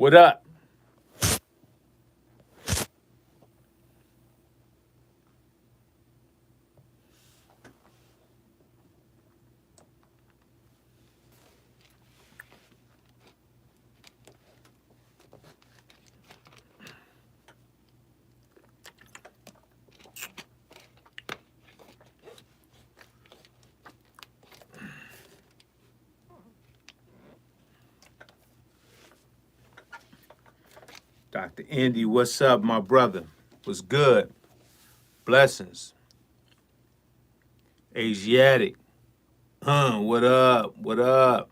What up? Dr. Indy, what's up, my brother? What's good? Blessings. Asiatic. What up? What up?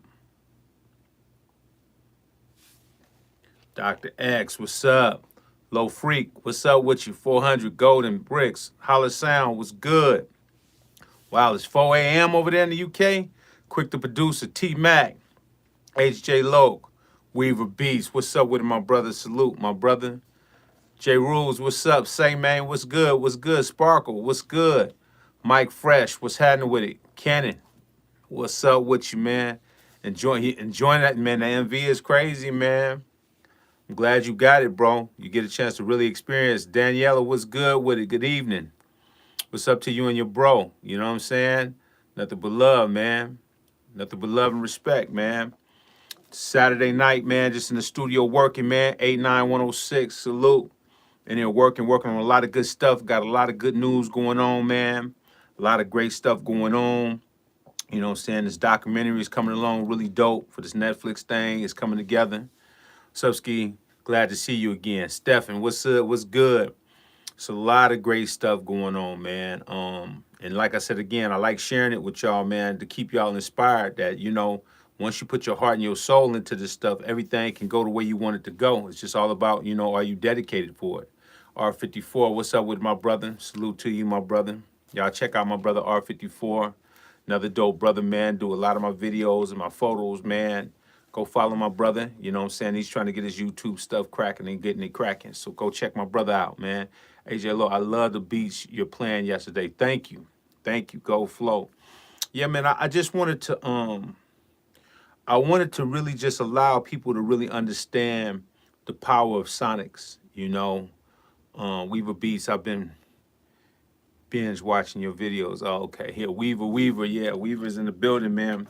Dr. X, what's up? Low Freak, what's up with you? 400 Golden Bricks. Holla Sound, what's good? Wow, it's 4 a.m. over there in the UK. Quick to producer, T Mac, HJ Loke, Weaver Beats. What's up with my brother? Salute, my brother. J Rules, what's up? Say, man, what's good? What's good? Sparkle, what's good? Mike Fresh, what's happening with it? Cannon, what's up with you, man? Enjoying that, man. The MV is crazy, man. I'm glad you got it, bro. You get a chance to really experience. Daniela, what's good with it? Good evening. What's up to you and your bro? You know what I'm saying? Nothing but love, man. Nothing but love and respect, man. Saturday night, man, just in the studio working, man. 89106, salute. And they're working on a lot of good stuff. Got a lot of good news going on, man. A lot of great stuff going on. You know what I'm saying? This documentary is coming along really dope for this Netflix thing. It's coming together. What's up, Ski? Glad to see you again. Stefan, what's up? What's good? It's a lot of great stuff going on, man. And like I said again, I like sharing it with y'all, man, to keep y'all inspired that, once you put your heart and your soul into this stuff, everything can go the way you want it to go. It's just all about, are you dedicated for it? R54, what's up with my brother? Salute to you, my brother. Y'all check out my brother R54. Another dope brother, man. Do a lot of my videos and my photos, man. Go follow my brother. You know what I'm saying? He's trying to get his YouTube stuff cracking and getting it cracking. So go check my brother out, man. AJ Low, I love the beats you're playing yesterday. Thank you. Thank you. Go Flow. Yeah, man, I just wanted to I wanted to really just allow people to really understand the power of Sonics, Weaver Beats, I've been binge watching your videos. Oh, okay. Here, Weaver. Yeah, Weaver's in the building, man.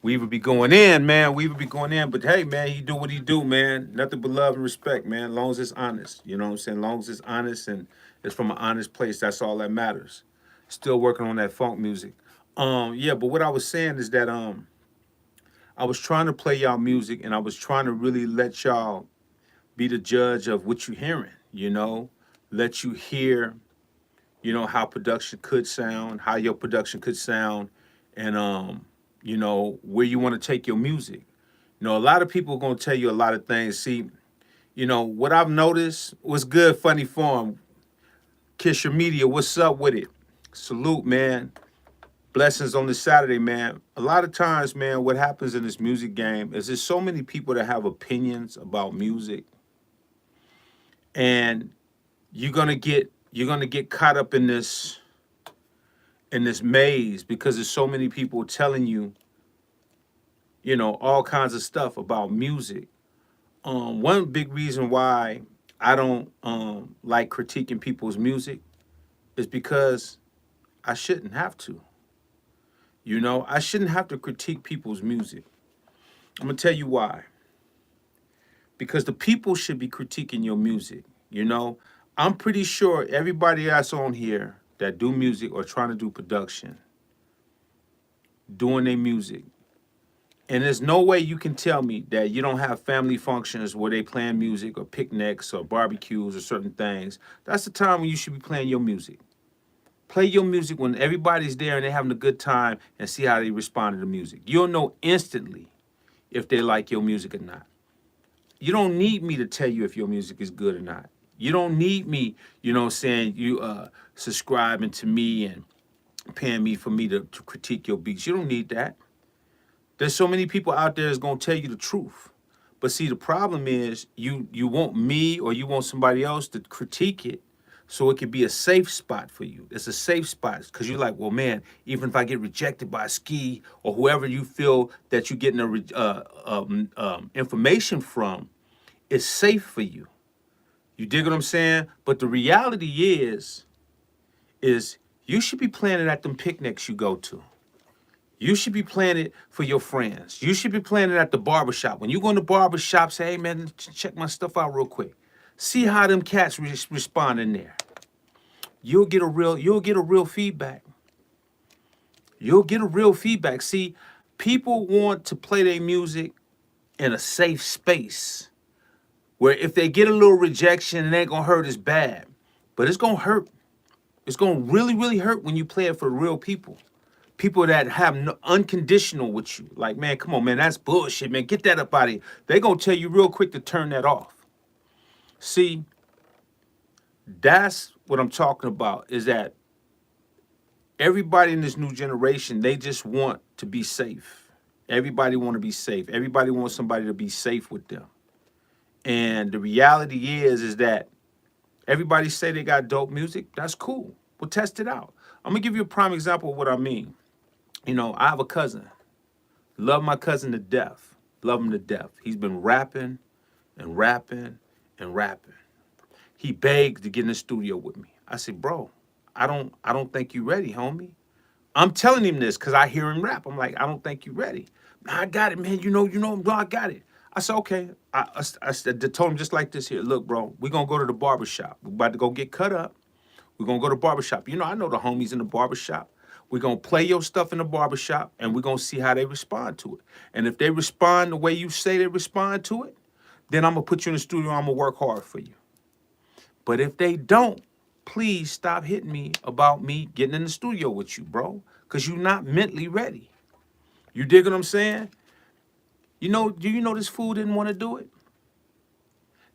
Weaver be going in, man. Weaver be going in. But hey, man, he do what he do, man. Nothing but love and respect, man. Long as it's honest. You know what I'm saying? Long as it's honest and it's from an honest place, that's all that matters. Still working on that funk music. Yeah, but what I was saying is that I was trying to play y'all music and I was trying to really let y'all be the judge of what you're hearing, let you hear, how production could sound, how your production could sound, and where you want to take your music. A lot of people are gonna tell you a lot of things. See, what I've noticed was good, funny form. Kiss your media, what's up with it? Salute, man. Blessings on this Saturday, man. A lot of times, man, what happens in this music game is there's so many people that have opinions about music, and you're gonna get caught up in this maze because there's so many people telling you, all kinds of stuff about music. One big reason why I don't like critiquing people's music is because I shouldn't have to. I shouldn't have to critique people's music. I'm gonna tell you why. Because the people should be critiquing your music. I'm pretty sure everybody that's on here that do music or trying to do production, doing their music, and there's no way you can tell me that you don't have family functions where they playing music or picnics or barbecues or certain things. That's the time when you should be playing your music. Play your music when everybody's there and they're having a good time and see how they respond to the music. You'll know instantly if they like your music or not. You don't need me to tell you if your music is good or not. You don't need me, saying you subscribing to me and paying me for me to critique your beats. You don't need that. There's so many people out there that's gonna tell you the truth. But see, the problem is you want me or you want somebody else to critique it so it could be a safe spot for you. It's a safe spot because you're like, well, man, even if I get rejected by Ski or whoever you feel that you're getting information from, it's safe for you. You dig what I'm saying? But the reality is you should be playing it at them picnics you go to. You should be playing it for your friends. You should be playing it at the barbershop. When you go in the barbershop, say, hey man, check my stuff out real quick. See how them cats respond in there. You'll get a real feedback. You'll get a real feedback. See, people want to play their music in a safe space where if they get a little rejection, it ain't gonna hurt as bad. But it's gonna hurt. It's gonna really, really hurt when you play it for real people. People that have no, unconditional with you. Like, man, come on, man, that's bullshit, man. Get that up out of here. They're gonna tell you real quick to turn that off. See, that's what I'm talking about, is that everybody in this new generation, they just want to be safe. Everybody want to be safe. Everybody wants somebody to be safe with them. And the reality is that everybody say they got dope music. That's cool. We'll test it out. I'm gonna give you a prime example of what I mean. You know, I have a cousin. Love my cousin to death. Love him to death. He's been rapping and rapping and rapping. He begged to get in the studio with me. I said, bro, I don't think you ready, homie. I'm telling him this because I hear him rap. I'm like, I don't think you ready. I got it, man. You know, I got it. I said, okay. I told him just like this here. Look, bro, we're going to go to the barbershop. We're about to go get cut up. We're going to go to the barbershop. You know, I know the homies in the barbershop. We're going to play your stuff in the barbershop, and we're going to see how they respond to it. And if they respond the way you say they respond to it, then I'm going to put you in the studio. I'm going to work hard for you. But if they don't, please stop hitting me about me getting in the studio with you, bro, because you're not mentally ready. You dig what I'm saying? You know, do you know this fool didn't want to do it?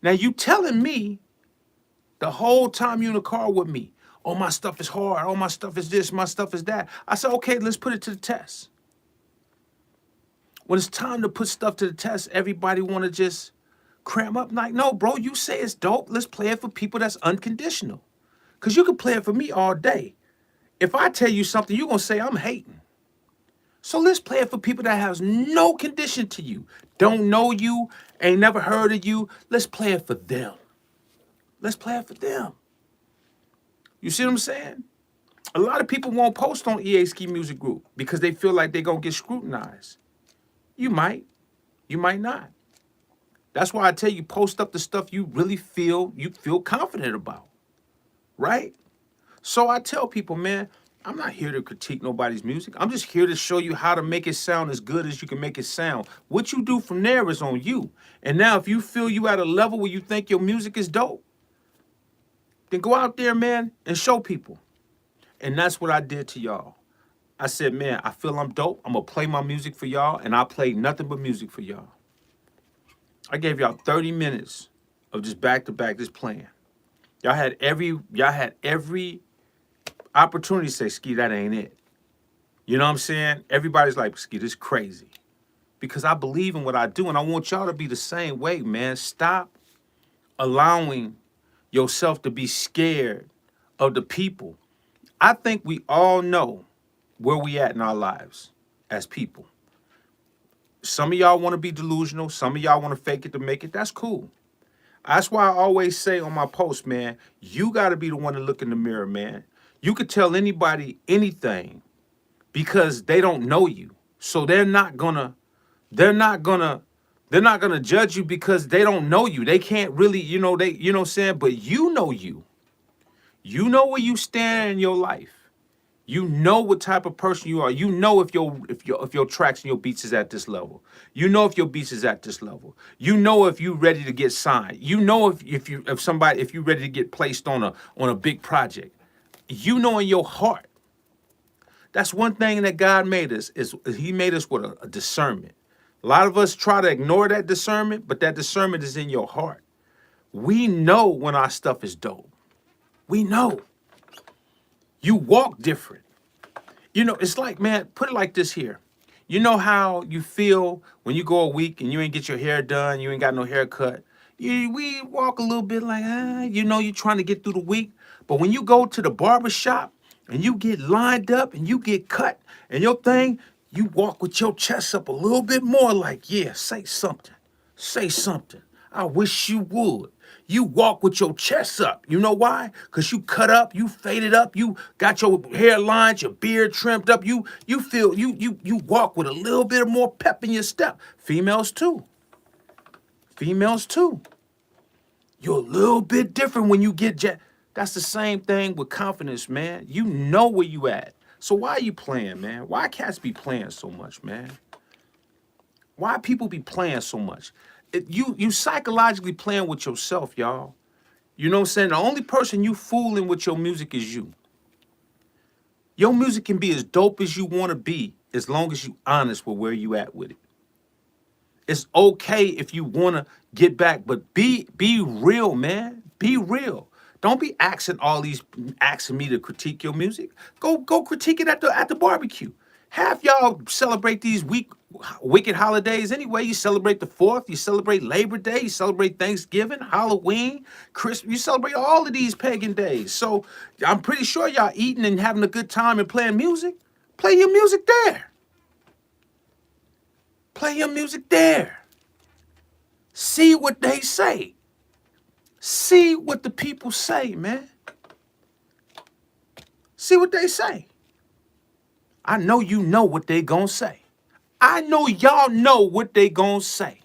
Now, you telling me the whole time you in the car with me, oh, my stuff is hard, oh, my stuff is this, my stuff is that. I said, okay, let's put it to the test. When it's time to put stuff to the test, everybody want to just cram up. Like, no, bro, you say it's dope. Let's play it for people that's unconditional. Because you can play it for me all day. If I tell you something, you're going to say I'm hating. So let's play it for people that has no condition to you. Don't know you, ain't never heard of you. Let's play it for them. Let's play it for them. You see what I'm saying? A lot of people won't post on EA Ski Music Group because they feel like they're going to get scrutinized. You might not. That's why I tell you, post up the stuff you really feel confident about, right? So I tell people, man, I'm not here to critique nobody's music. I'm just here to show you how to make it sound as good as you can make it sound. What you do from there is on you. And now if you feel you at a level where you think your music is dope, then go out there, man, and show people. And that's what I did to y'all. I said, man, I feel I'm dope. I'm going to play my music for y'all, and I played nothing but music for y'all. I gave y'all 30 minutes of just back-to-back just playing. Y'all had every opportunity to say, Ski, that ain't it. You know what I'm saying? Everybody's like, Ski, this is crazy. Because I believe in what I do, and I want y'all to be the same way, man. Stop allowing yourself to be scared of the people. I think we all know where we at in our lives as people. Some of y'all want to be delusional. Some of y'all want to fake it to make it. That's cool. That's why I always say on my post, man, you got to be the one to look in the mirror, man. You could tell anybody anything because they don't know you. So they're not gonna judge you because they don't know you. They can't really, you know what I'm saying? But you know you. You know where you stand in your life. You know what type of person you are. You know if your tracks and your beats is at this level. You know if your beats is at this level. You know if you ready to get signed. You know if you ready to get placed on a big project. You know in your heart. That's one thing that God made us is He made us with a discernment. A lot of us try to ignore that discernment, but that discernment is in your heart. We know when our stuff is dope. We know. You walk different. You know, it's like, man, put it like this here. You know how you feel when you go a week and you ain't get your hair done, you ain't got no haircut. We walk a little bit like, you know, you're trying to get through the week. But when you go to the barber shop and you get lined up and you get cut and your thing, you walk with your chest up a little bit more like, yeah, say something. Say something. I wish you would. You walk with your chest up. You know why? Because you cut up, you faded up, you got your hair lines, your beard trimmed up. You feel you walk with a little bit more pep in your step. Females too. Females too. You're a little bit different when you get That's the same thing with confidence, man. You know where you at. So why are you playing, man? Why cats be playing so much, man? Why people be playing so much? You psychologically playing with yourself, y'all. You know what I'm saying? The only person you fooling with your music is you. Your music can be as dope as you want to be as long as you honest with where you at with it. It's okay if you want to get back, but be real, man. Be real. Don't be asking me to critique your music. Go critique it at the barbecue. Half y'all celebrate these wicked holidays anyway. You celebrate the 4th, you celebrate Labor Day, you celebrate Thanksgiving, Halloween, Christmas. You celebrate all of these pagan days. So I'm pretty sure y'all eating and having a good time and playing music. Play your music there. Play your music there. See what they say. See what the people say, man. See what they say. I know you know what they gonna say. I know y'all know what they gonna say.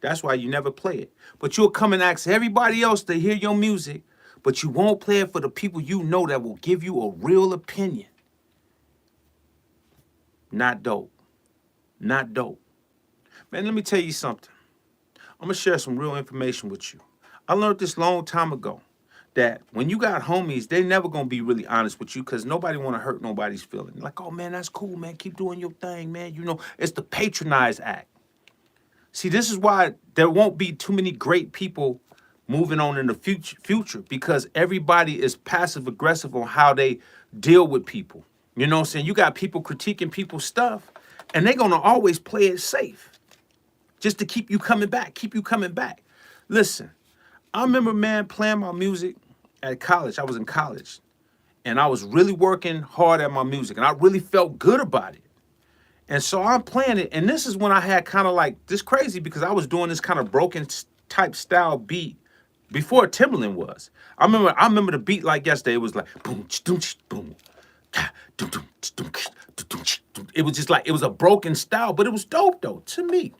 That's why you never play it. But you'll come and ask everybody else to hear your music, but you won't play it for the people you know that will give you a real opinion. Not dope. Not dope. Man, let me tell you something. I'm gonna share some real information with you. I learned this long time ago that when you got homies, they never gonna be really honest with you because nobody wanna hurt nobody's feeling. Like, oh man, that's cool, man. Keep doing your thing, man. You know, it's the patronize act. See, this is why there won't be too many great people moving on in the future because everybody is passive aggressive on how they deal with people. You know what I'm saying? You got people critiquing people's stuff, and they're gonna always play it safe just to keep you coming back, keep you coming back. Listen, I remember, man, playing my music at college. I was in college, and I was really working hard at my music, and I really felt good about it. And so I'm playing it, and this is when I had kind of like this crazy because I was doing this kind of broken type style beat before Timbaland was. I remember the beat like yesterday. It was like boom, boom, boom. It was just like it was a broken style, but it was dope though to me.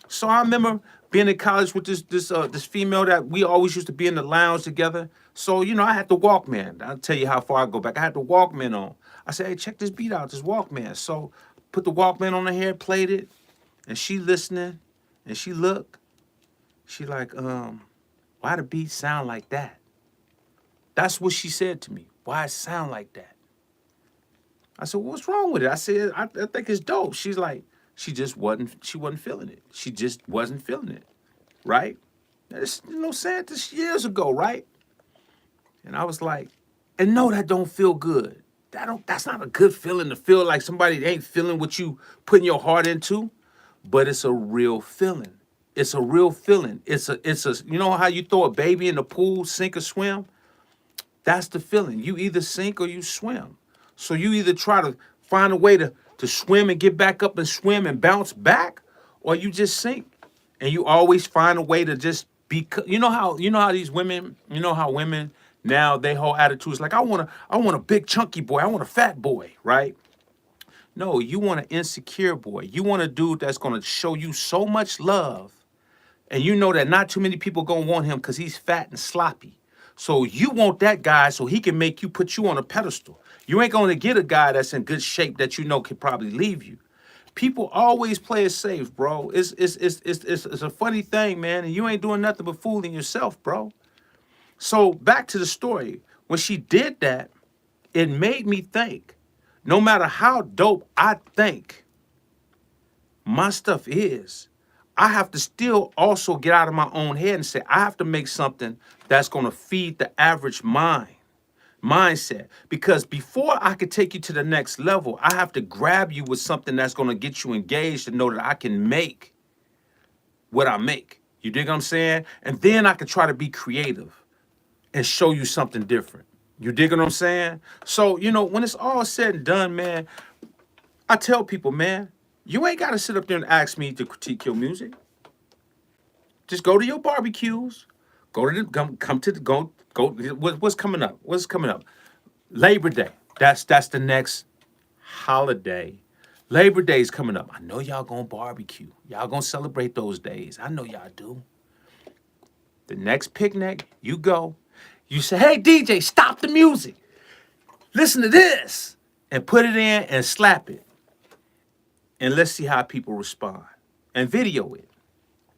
So I remember being in college with this female that we always used to be in the lounge together. So you know I had the Walkman. I'll tell you how far I go back. I had the Walkman on. I said, hey, check this beat out, this Walkman. So put the Walkman on her head, played it, and she listening, and she looked. She like, why the beat sound like that? That's what she said to me. Why it sound like that? I said, well, what's wrong with it? I said, I think it's dope. She's like, she wasn't feeling it. She just wasn't feeling it, right? It's, you know, said this years ago, right? And I was like, and no, that don't feel good. That's not a good feeling to feel like somebody ain't feeling what you putting your heart into, but it's a real feeling. It's a real feeling. You know how you throw a baby in the pool, sink or swim? That's the feeling. You either sink or you swim. So you either try to find a way to swim and get back up and swim and bounce back, or you just sink. And you always find a way to just be. You know how these women, you know how women now their whole attitude is like, I want a big chunky boy, I want a fat boy, right? No, you want an insecure boy. You want a dude that's gonna show you so much love, and you know that not too many people gonna want him because he's fat and sloppy. So you want that guy so he can make you put you on a pedestal. You ain't gonna get a guy that's in good shape that you know can probably leave you. People always play it safe, bro. It's a funny thing, man, and you ain't doing nothing but fooling yourself, bro. So back to the story. When she did that, it made me think, no matter how dope I think my stuff is, I have to still also get out of my own head and say, I have to make something that's going to feed the average mindset. Because before I could take you to the next level, I have to grab you with something that's going to get you engaged and know that I can make what I make. You dig what I'm saying? And then I can try to be creative and show you something different. You dig what I'm saying? So, you know, when it's all said and done, man, I tell people, man, you ain't got to sit up there and ask me to critique your music. Just go to your barbecues. Go to the come to the go. What's coming up? What's coming up? Labor Day. That's the next holiday. Labor Day is coming up. I know y'all gonna barbecue. Y'all gonna celebrate those days. I know y'all do. The next picnic, you go. You say, hey DJ, stop the music. Listen to this. And put it in and slap it. And let's see how people respond. And video it.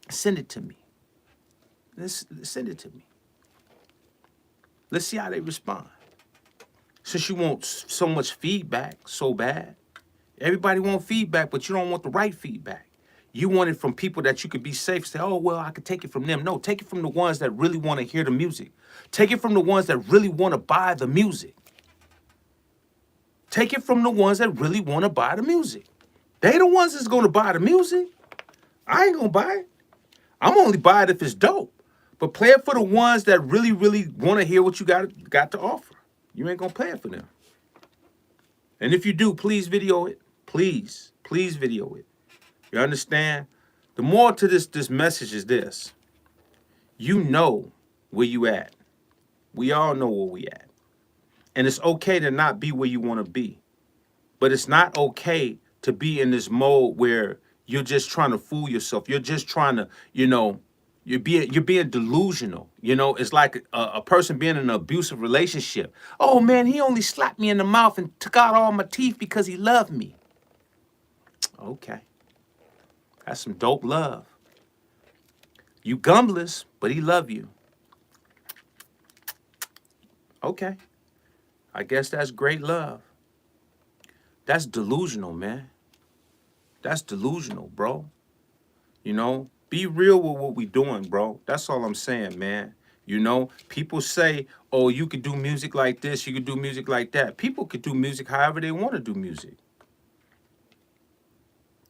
Send it to me. Send it to me. Let's see how they respond. Since you want so much feedback so bad, everybody want feedback, but you don't want the right feedback. You want it from people that you could be safe. Say, oh, well, I could take it from them. No, take it from the ones that really want to hear the music. Take it from the ones that really want to buy the music. Take it from the ones that really want to buy the music. They the ones that's going to buy the music. I ain't going to buy it. I'm only buy it if it's dope. But play it for the ones that really, really want to hear what you got to offer. You ain't going to play it for them. And if you do, please video it. Please video it. You understand? The more to this message is this. You know where you at. We all know where we at. And it's okay to not be where you want to be. But it's not okay to be in this mode where you're just trying to fool yourself. You're just trying to, you're being delusional. It's like a person being in an abusive relationship. Oh man, he only slapped me in the mouth and took out all my teeth because he loved me. Okay. That's some dope love. You gumbless, but he love you. Okay. I guess that's great love. That's delusional, man. That's delusional, bro. Be real with what we doing, bro. That's all I'm saying, man. People say, oh, you could do music like this, you could do music like that. People could do music however they want to do music.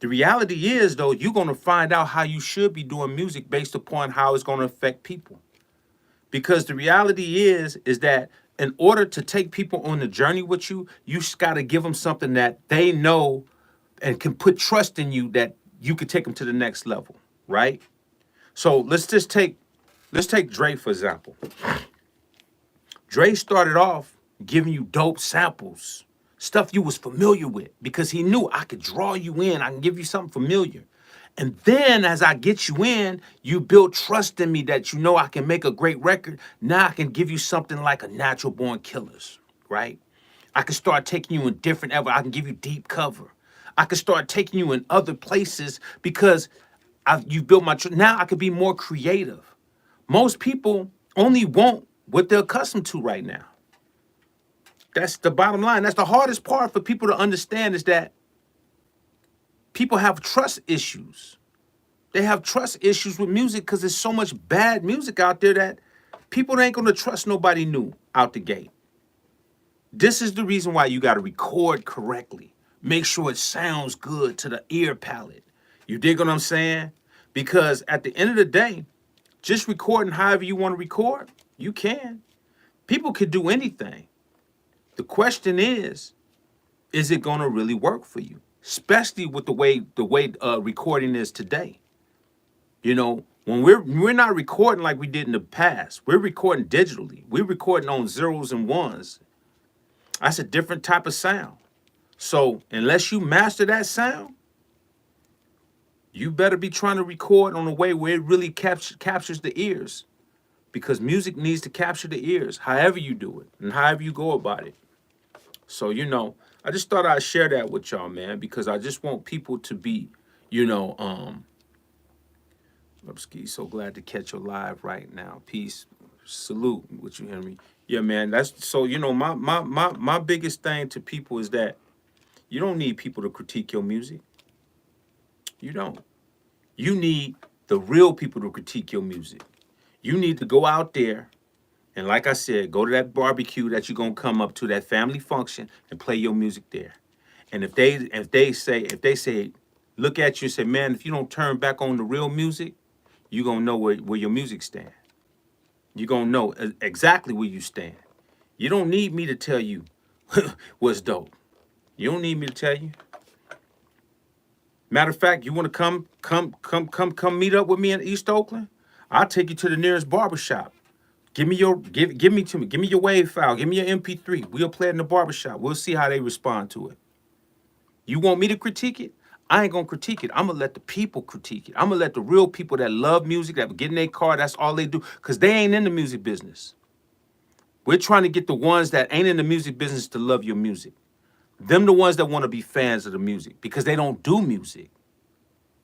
The reality is, though, you're going to find out how you should be doing music based upon how it's going to affect people. Because the reality is that in order to take people on the journey with you, you just got to give them something that they know and can put trust in you that you could take them to the next level, right? So let's take Dre, for example. Dre started off giving you dope samples, stuff you was familiar with, because he knew I could draw you in, I can give you something familiar. And then as I get you in, you build trust in me that you know I can make a great record. Now I can give you something like a Natural Born Killers, right? I can start taking you in different I can give you deep cover. I can start taking you in other places because you built my trust. Now I could be more creative. Most people only want what they're accustomed to right now. That's the bottom line. That's the hardest part for people to understand, is that people have trust issues. They have trust issues with music because there's so much bad music out there that people ain't going to trust nobody new out the gate. This is the reason why you got to record correctly. Make sure it sounds good to the ear palate. You dig what I'm saying? Because at the end of the day, just recording however you want to record, you can. People could do anything. The question is it going to really work for you? Especially with the way recording is today. When we're not recording like we did in the past, we're recording digitally. We're recording on zeros and ones. That's a different type of sound. So unless you master that sound, you better be trying to record on a way where it really captures the ears, because music needs to capture the ears, however you do it and however you go about it. So, I just thought I'd share that with y'all, man, because I just want people to be, Upski, so glad to catch you live right now. Peace. Salute with you, Henry. Yeah, man. That's so, my biggest thing to people is that you don't need people to critique your music. You don't. You need the real people to critique your music. You need to go out there and, like I said, go to that barbecue that you're gonna come up to, that family function, and play your music there. And if they say, look at you and say, man, if you don't turn back on the real music, you're gonna know where your music stand. You're gonna know exactly where you stand. You don't need me to tell you what's dope. You don't need me to tell you. Matter of fact, you want to come meet up with me in East Oakland? I'll take you to the nearest barbershop. Give me your wave file. Give me your MP3. We'll play it in the barbershop. We'll see how they respond to it. You want me to critique it? I ain't gonna critique it. I'm gonna let the people critique it. I'm gonna let the real people that love music, that get in their car, that's all they do, because they ain't in the music business. We're trying to get the ones that ain't in the music business to love your music. Them the ones that want to be fans of the music because they don't do music.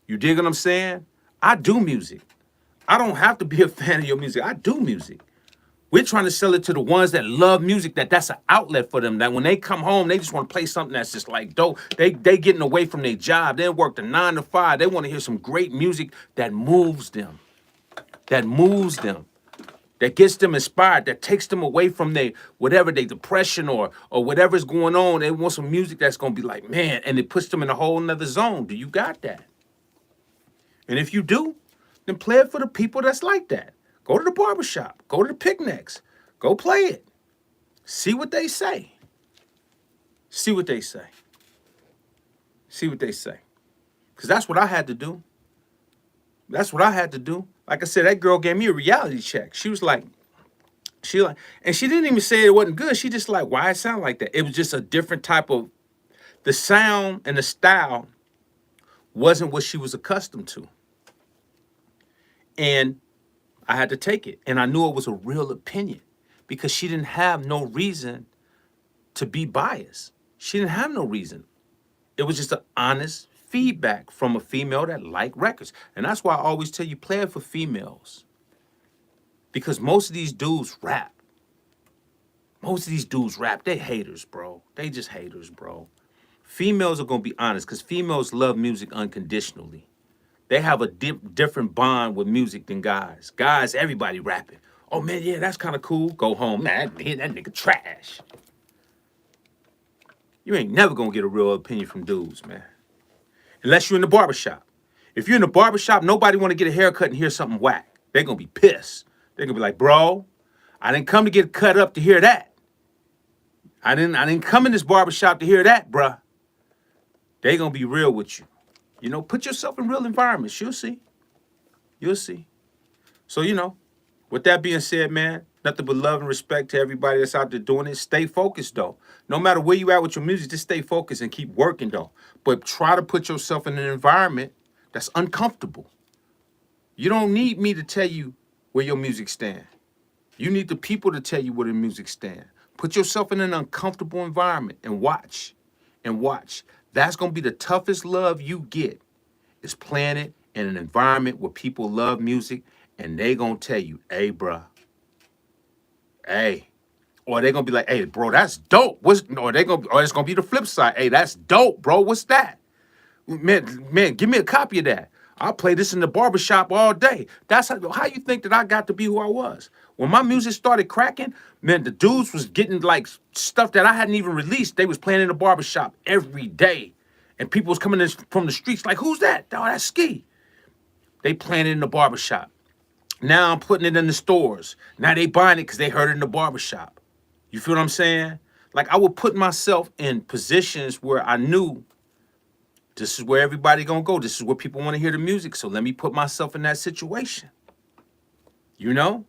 You dig what I'm saying? I do music. I don't have to be a fan of your music. I do music. We're trying to sell it to the ones that love music, that's an outlet for them. That when they come home, they just want to play something that's just like dope. They getting away from their job. They work the 9 to 5. They want to hear some great music that moves them. That moves them. That gets them inspired, that takes them away from their whatever their depression or whatever's going on. They want some music that's gonna be like, man, and it puts them in a whole nother zone. Do you got that? And if you do, then play it for the people that's like that. Go to the barbershop, go to the picnics, go play it. See what they say. See what they say. See what they say. Because that's what I had to do. That's what I had to do. Like I said, that girl gave me a reality check. She was like, and she didn't even say it wasn't good. She just like, why it sound like that? It was just a different type of, the sound and the style wasn't what she was accustomed to. And I had to take it. And I knew it was a real opinion because she didn't have no reason to be biased. She didn't have no reason. It was just an honest feedback from a female that liked records. And that's why I always tell you, play it for females. Because most of these dudes rap. Most of these dudes rap. They haters, bro. They just haters, bro. Females are going to be honest because females love music unconditionally. They have a different bond with music than guys. Guys, everybody rapping. Oh, man, yeah, that's kind of cool. Go home. Man, that nigga trash. You ain't never going to get a real opinion from dudes, man. Unless you're in the barbershop. If you're in the barbershop, nobody want to get a haircut and hear something whack. They're going to be pissed. They're going to be like, bro, I didn't come to get cut up to hear that. I didn't come in this barbershop to hear that, bruh. They going to be real with you. You know, put yourself in real environments. You'll see. You'll see. So, you know, with that being said, man, nothing but love and respect to everybody that's out there doing it. Stay focused, though. No matter where you at with your music, just stay focused and keep working, though. But try to put yourself in an environment that's uncomfortable. You don't need me to tell you where your music stand. You need the people to tell you where the music stand. Put yourself in an uncomfortable environment and watch. And watch. That's going to be the toughest love you get is playing it in an environment where people love music and they going to tell you, hey, bruh, hey. Or they going to be like, hey, bro, that's dope. Or it's going to be the flip side. Hey, that's dope, bro. What's that? Man, give me a copy of that. I'll play this in the barbershop all day. That's how you think that I got to be who I was. When my music started cracking, man, the dudes was getting like stuff that I hadn't even released. They was playing in the barbershop every day. And people was coming in from the streets like, who's that? Oh, that's Ski. They playing it in the barbershop. Now I'm putting it in the stores. Now they buying it because they heard it in the barbershop. You feel what I'm saying? Like I would put myself in positions where I knew this is where everybody gonna go. This is where people want to hear the music. So let me put myself in that situation. You know?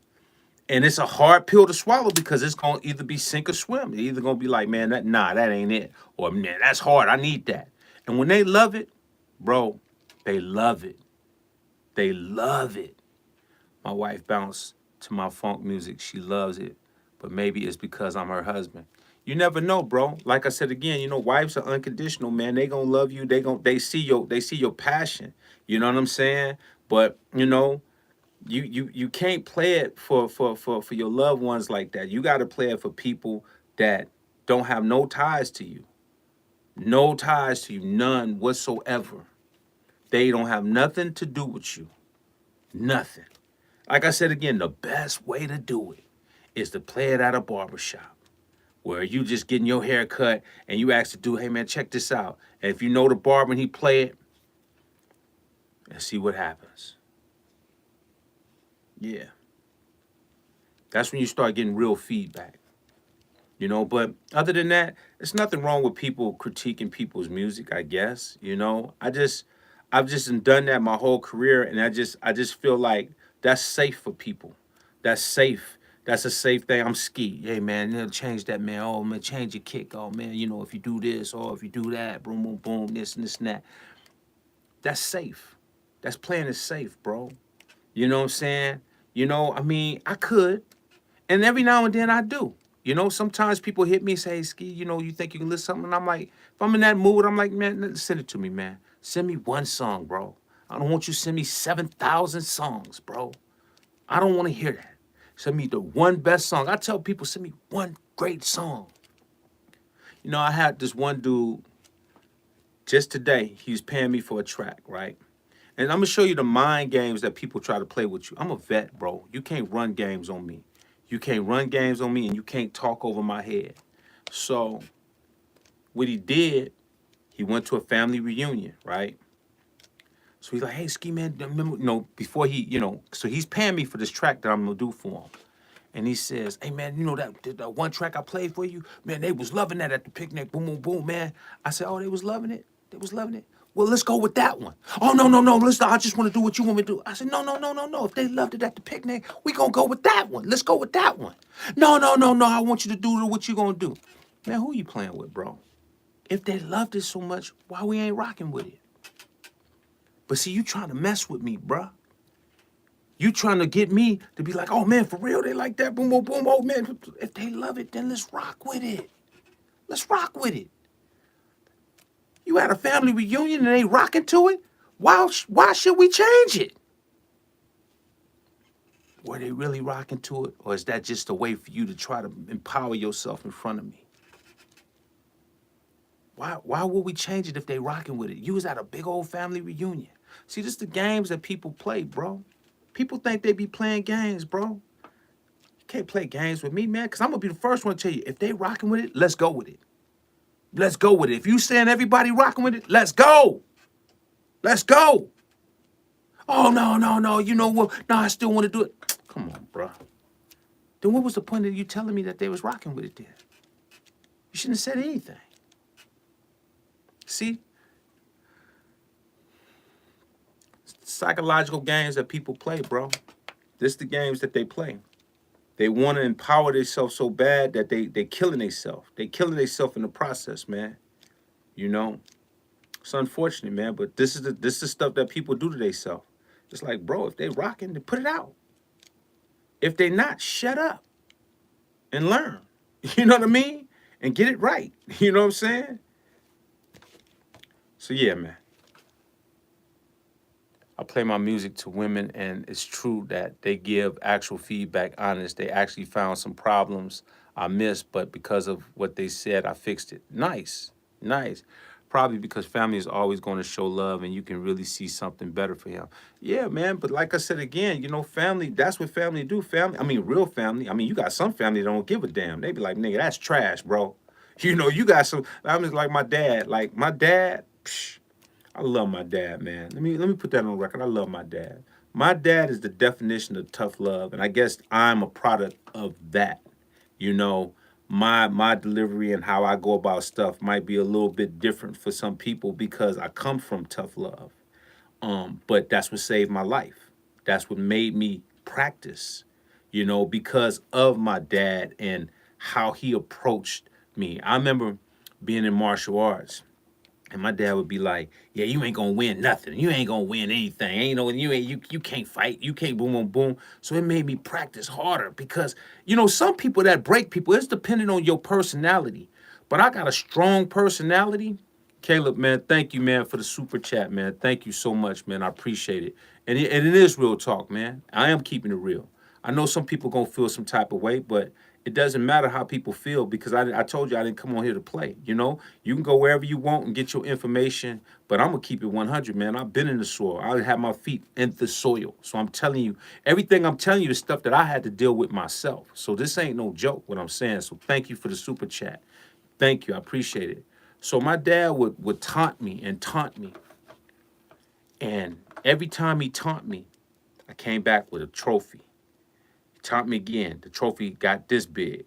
And it's a hard pill to swallow because it's gonna either be sink or swim. It's either gonna be like, man, that ain't it. Or man, that's hard. I need that. And when they love it, bro, they love it. They love it. My wife bounced to my funk music. She loves it. But maybe it's because I'm her husband. You never know, bro. Like I said again, you know, wives are unconditional, man. They gonna love you. They see your passion. You know what I'm saying? But you know, you can't play it for your loved ones like that. You got to play it for people that don't have no ties to you. No ties to you, none whatsoever. They don't have nothing to do with you. Nothing. Like I said again, the best way to do it is to play it at a barbershop where you just getting your hair cut and you ask the dude, hey man, check this out. And if you know the barber and he play it, and see what happens. Yeah. That's when you start getting real feedback. You know, but other than that, there's nothing wrong with people critiquing people's music, I guess. You know, I've just done that my whole career, and I just feel like That's safe for people. That's safe. That's a safe thing. I'm ski. Hey man, change that, man. Oh man, change your kick. Oh man, if you do this or if you do that, boom, boom, boom, this and this and that. That's safe. That's playing it safe, bro. You know what I'm saying? I mean, I could. And every now and then I do. Sometimes people hit me and say, hey, Ski, you think you can listen to something? And I'm like, if I'm in that mood, I'm like, man, send it to me, man. Send me one song, bro. I don't want you to send me 7,000 songs, bro. I don't want to hear that. Send me the one best song. I tell people, send me one great song. I had this one dude just today. He was paying me for a track, right? And I'm going to show you the mind games that people try to play with you. I'm a vet, bro. You can't run games on me. You can't run games on me and you can't talk over my head. So what he did, he went to a family reunion, right? So he's like, hey, Ski Man, remember, before so he's paying me for this track that I'm going to do for him. And he says, hey, man, that one track I played for you? Man, they was loving that at the picnic. Boom, boom, boom, man. I said, oh, they was loving it? They was loving it? Well, let's go with that one. Oh, no, no, no. Listen, I just want to do what you want me to do. I said, no, no, no, no, no. If they loved it at the picnic, we going to go with that one. Let's go with that one. No, no, no, no. I want you to do what you going to do. Man, who you playing with, bro? If they loved it so much, why we ain't rocking with it? But see, you trying to mess with me, bruh. You trying to get me to be like, oh, man, for real, they like that, boom, boom, boom, oh, man. If they love it, then let's rock with it. Let's rock with it. You had a family reunion and they rocking to it? Why should we change it? Were they really rocking to it? Or is that just a way for you to try to empower yourself in front of me? Why would we change it if they rocking with it? You was at a big old family reunion. See, this is the games that people play, bro. People think they be playing games, bro. You can't play games with me, man, because I'm going to be the first one to tell you, if they rocking with it, let's go with it. Let's go with it. If you saying everybody rocking with it, let's go. Let's go. Oh, no, no, no. You know what? No, I still want to do it. Come on, bro. Then what was the point of you telling me that they was rocking with it then? You shouldn't have said anything. See? Psychological games that people play, bro. This is the games that they play. They want to empower themselves so bad that they killing themselves. They killing themselves in the process, man. It's unfortunate, man, but this is stuff that people do to themselves. It's like, bro, if they rocking, then put it out. If they not, shut up and learn. You know what I mean? And get it right. You know what I'm saying? So yeah, man. I play my music to women, and it's true that they give actual feedback, honest. They actually found some problems I missed, but because of what they said, I fixed it. Nice, nice. Probably because family is always going to show love, and you can really see something better for him. Yeah, man, but like I said again, family, that's what family do. Family, I mean, real family. I mean, you got some family that don't give a damn. They be like, nigga, that's trash, bro. You got some, I mean, like my dad. Like, my dad, psh, I love my dad, man. Let me put that on record. I love my dad. My dad is the definition of tough love, and I guess I'm a product of that. You know, my delivery and how I go about stuff might be a little bit different for some people because I come from tough love. But that's what saved my life. That's what made me practice, because of my dad and how he approached me. I remember being in martial arts. And my dad would be like, yeah, you ain't gonna win nothing. You ain't gonna win anything. You can't fight. You can't boom, boom, boom. So it made me practice harder because, some people that break people, it's dependent on your personality. But I got a strong personality. Caleb, man, thank you, man, for the super chat, man. Thank you so much, man. I appreciate it. And it is real talk, man. I am keeping it real. I know some people gonna feel some type of way, but it doesn't matter how people feel because I told you I didn't come on here to play. You can go wherever you want and get your information, but I'm going to keep it 100, man. I've been in the soil. I have my feet in the soil. So I'm telling you, everything I'm telling you is stuff that I had to deal with myself. So this ain't no joke what I'm saying. So thank you for the super chat. Thank you. I appreciate it. So my dad would taunt me and taunt me. And every time he taunt me, I came back with a trophy. Taunt me again. The trophy got this big.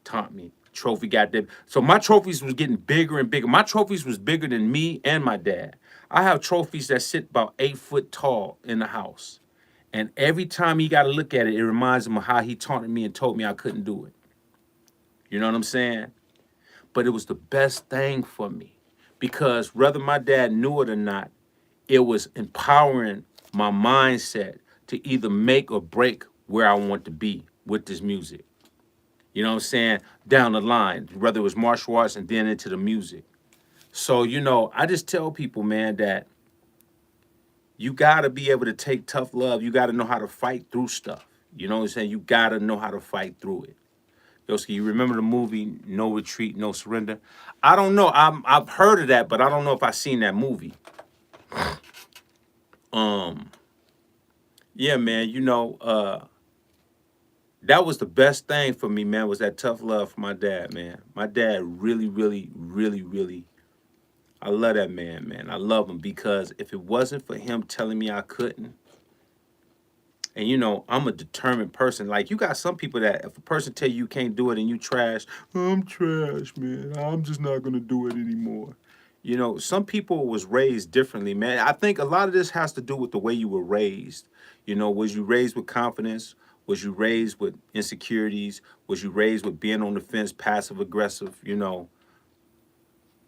Taunt me. Trophy got that. So my trophies was getting bigger and bigger. My trophies was bigger than me and my dad. I have trophies that sit about 8 foot tall in the house. And every time he got to look at it, it reminds him of how he taunted me and told me I couldn't do it. You know what I'm saying? But it was the best thing for me because whether my dad knew it or not, it was empowering my mindset to either make or break where I want to be with this music. You know what I'm saying? Down the line, whether it was martial arts and then into the music. So, I just tell people, man, that you got to be able to take tough love. You got to know how to fight through stuff. You know what I'm saying? You got to know how to fight through it. Yoski, you remember the movie No Retreat, No Surrender? I don't know. I've heard of that, but I don't know if I've seen that movie. Yeah, man, that was the best thing for me, man, was that tough love for my dad, man. My dad really, really, really, really, I love that man. I love him because if it wasn't for him telling me I couldn't, and I'm a determined person. Like you got some people that if a person tell you can't do it and you trash, I'm trash, man. I'm just not gonna do it anymore. Some people was raised differently, man. I think a lot of this has to do with the way you were raised. Was you raised with confidence? Was you raised with insecurities? Was you raised with being on the fence, passive aggressive?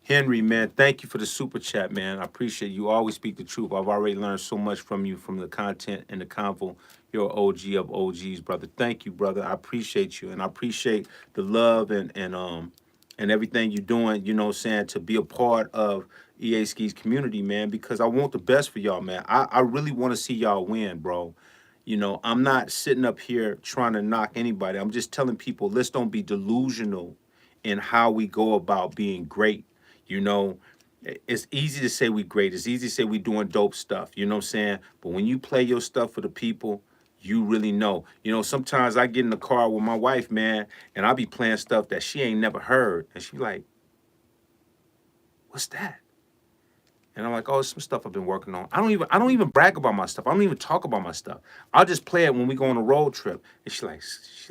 Henry, man, thank you for the super chat, man. I appreciate you. Always speak the truth. I've already learned so much from you, from the content and the convo. You're an OG of OGs, brother. Thank you, brother. I appreciate you, and I appreciate the love and everything you're doing. You know, what I'm saying, to be a part of EA Ski's community, man. Because I want the best for y'all, man. I really want to see y'all win, bro. I'm not sitting up here trying to knock anybody. I'm just telling people, let's don't be delusional in how we go about being great. It's easy to say we great. It's easy to say we doing dope stuff. You know what I'm saying? But when you play your stuff for the people, you really know. Sometimes I get in the car with my wife, man, and I'll be playing stuff that she ain't never heard. And she like, what's that? And I'm like, oh, it's some stuff I've been working on. I don't even brag about my stuff. I don't even talk about my stuff. I'll just play it when we go on a road trip. And she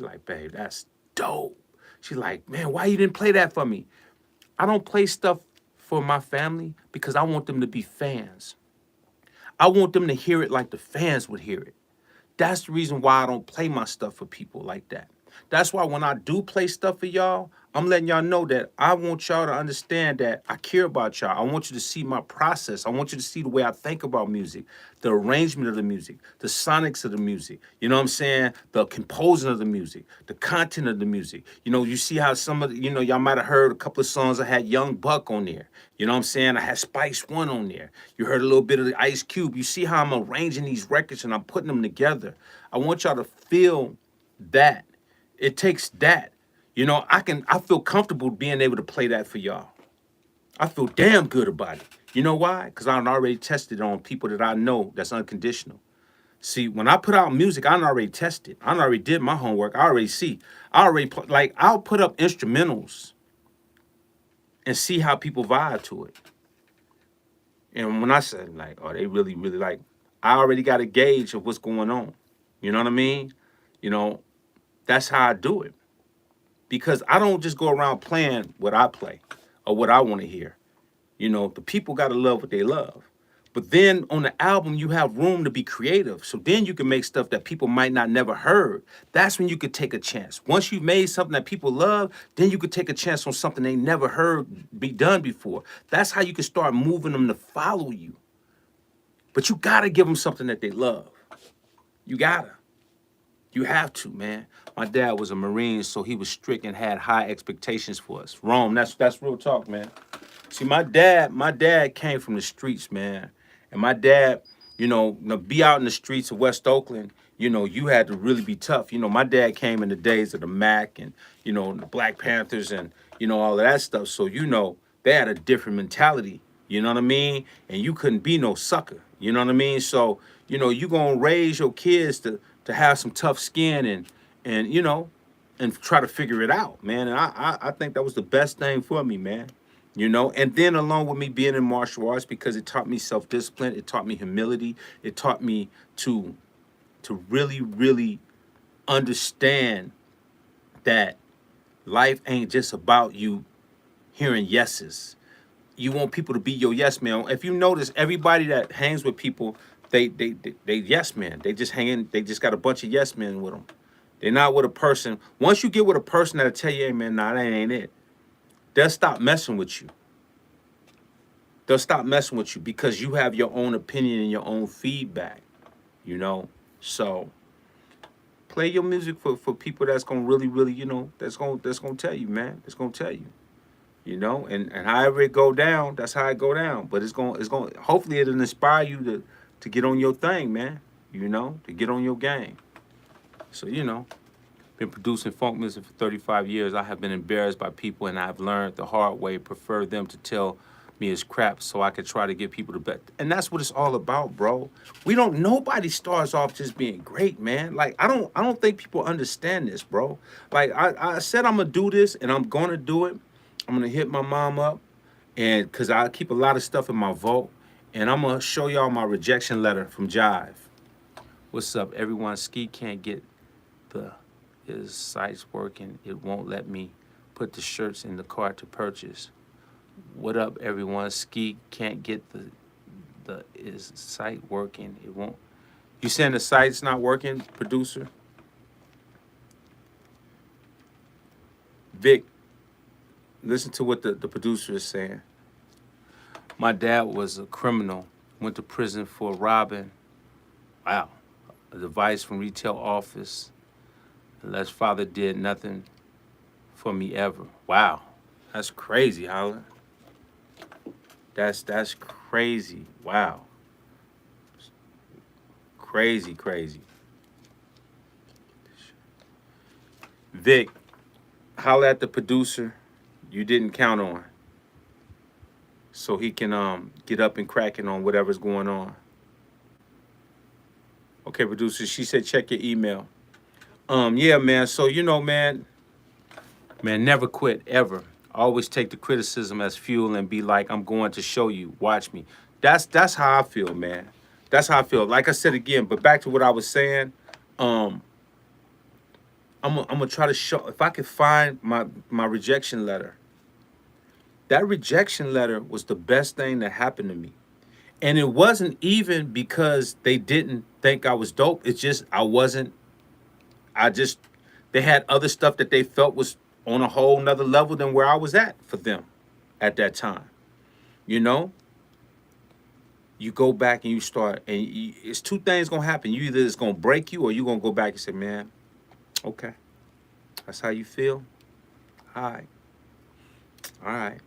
like, babe, that's dope. She like, man, why you didn't play that for me? I don't play stuff for my family because I want them to be fans. I want them to hear it like the fans would hear it. That's the reason why I don't play my stuff for people like that. That's why when I do play stuff for y'all, I'm letting y'all know that I want y'all to understand that I care about y'all. I want you to see my process. I want you to see the way I think about music, the arrangement of the music, the sonics of the music. You know what I'm saying? The composing of the music, the content of the music. You see how some of the, y'all might have heard a couple of songs I had Young Buck on there. You know what I'm saying? I had Spice One on there. You heard a little bit of the Ice Cube. You see how I'm arranging these records and I'm putting them together. I want y'all to feel that. It takes that. I feel comfortable being able to play that for y'all. I feel damn good about it. You know why? Because I already tested it on people that I know that's unconditional. See, when I put out music, I already tested. I already did my homework. I already see. I'll put up instrumentals and see how people vibe to it. And when I said, like, oh, they really, really like, I already got a gauge of what's going on. You know what I mean? That's how I do it. Because I don't just go around playing what I play or what I want to hear. The people got to love what they love. But then on the album, you have room to be creative. So then you can make stuff that people might not never heard. That's when you could take a chance. Once you've made something that people love, then you could take a chance on something they never heard be done before. That's how you can start moving them to follow you. But you got to give them something that they love. You got to. You have to, man. My dad was a Marine, so he was strict and had high expectations for us. Rome, that's real talk, man. See, my dad came from the streets, man. And my dad, be out in the streets of West Oakland, you had to really be tough. My dad came in the days of the Mac and, the Black Panthers and, all of that stuff. So, they had a different mentality, you know what I mean? And you couldn't be no sucker, you know what I mean? So, you gonna raise your kids to have some tough skin and try to figure it out, man. And I think that was the best thing for me, man. And then along with me being in martial arts, because it taught me self-discipline, it taught me humility, it taught me to really, really understand that life ain't just about you hearing yeses. You want people to be your yes man. If you notice, everybody that hangs with people They yes men. They just hanging. They just got a bunch of yes men with them. They're not with a person. Once you get with a person that'll tell you, hey man, nah, that ain't it. They'll stop messing with you. They'll stop messing with you because you have your own opinion and your own feedback. You know, so play your music for people that's gonna really, really, that's gonna tell you, man. It's gonna tell you. And however it go down, that's how it go down. But it's gonna hopefully it'll inspire you to get on your thing, man. To get on your game. So been producing funk music for 35 years. I have been embarrassed by people, and I've learned the hard way. Prefer them to tell me it's crap, so I could try to give people the best. And that's what it's all about, bro. Nobody starts off just being great, man. Like I don't think people understand this, bro. Like I said, I'm gonna do this, and I'm gonna do it. I'm gonna hit my mom up, and cause I keep a lot of stuff in my vault, and I'm gonna show y'all my rejection letter from Jive. What's up, everyone? Ski can't get his site's working. It won't let me put the shirts in the cart to purchase. What up, everyone? Ski can't get his site working. It won't. You saying the site's not working, producer? Vic, listen to what the producer is saying. My dad was a criminal, went to prison for robbing. Wow. A device from retail office. Les father did nothing for me ever. Wow. That's crazy, Holland. That's crazy. Wow. Crazy, crazy. Vic, holler at the producer you didn't count on, so he can get up and cracking on whatever's going on. Okay, producer, she said check your email. Yeah, man. So man, never quit ever. Always take the criticism as fuel and be like, I'm going to show you. Watch me. That's how I feel, man. That's how I feel. Like I said again, but back to what I was saying. I'm gonna try to show if I could find my rejection letter. That rejection letter was the best thing that happened to me. And it wasn't even because they didn't think I was dope. It's just they had other stuff that they felt was on a whole nother level than where I was at for them at that time. You go back and you start, and it's two things gonna happen. You either it's gonna break you, or you gonna go back and say, man, okay, that's how you feel. All right.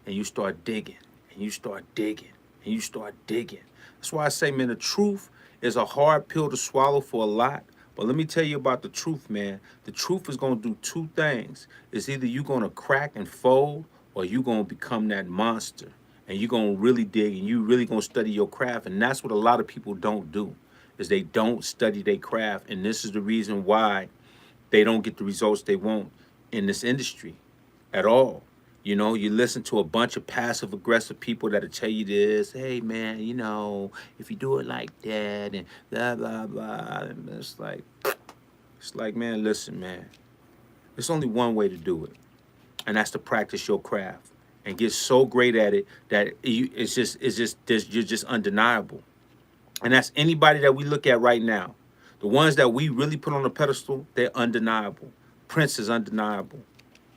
And you start digging, and you start digging, and you start digging. That's why I say, man, the truth is a hard pill to swallow for a lot. But let me tell you about the truth, man. The truth is going to do two things. It's either you're going to crack and fold, or you're going to become that monster. And you're going to really dig, and you really going to study your craft. And that's what a lot of people don't do, is they don't study their craft. And this is the reason why they don't get the results they want in this industry at all. You listen to a bunch of passive aggressive people that'll tell you this, hey man, if you do it like that and blah blah blah. And it's like, man, listen, man. There's only one way to do it. And that's to practice your craft and get so great at it that you're just undeniable. And that's anybody that we look at right now. The ones that we really put on a pedestal, they're undeniable. Prince is undeniable.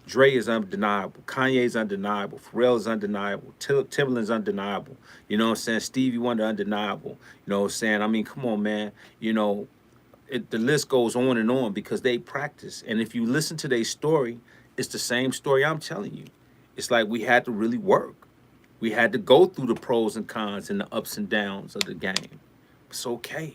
Dre is undeniable. Kanye is undeniable. Pharrell is undeniable. Timbaland's undeniable. You know what I'm saying? Stevie Wonder undeniable. You know what I'm saying? I mean, come on, man. The list goes on and on because they practice. And if you listen to their story, it's the same story I'm telling you. It's like we had to really work. We had to go through the pros and cons and the ups and downs of the game. It's okay.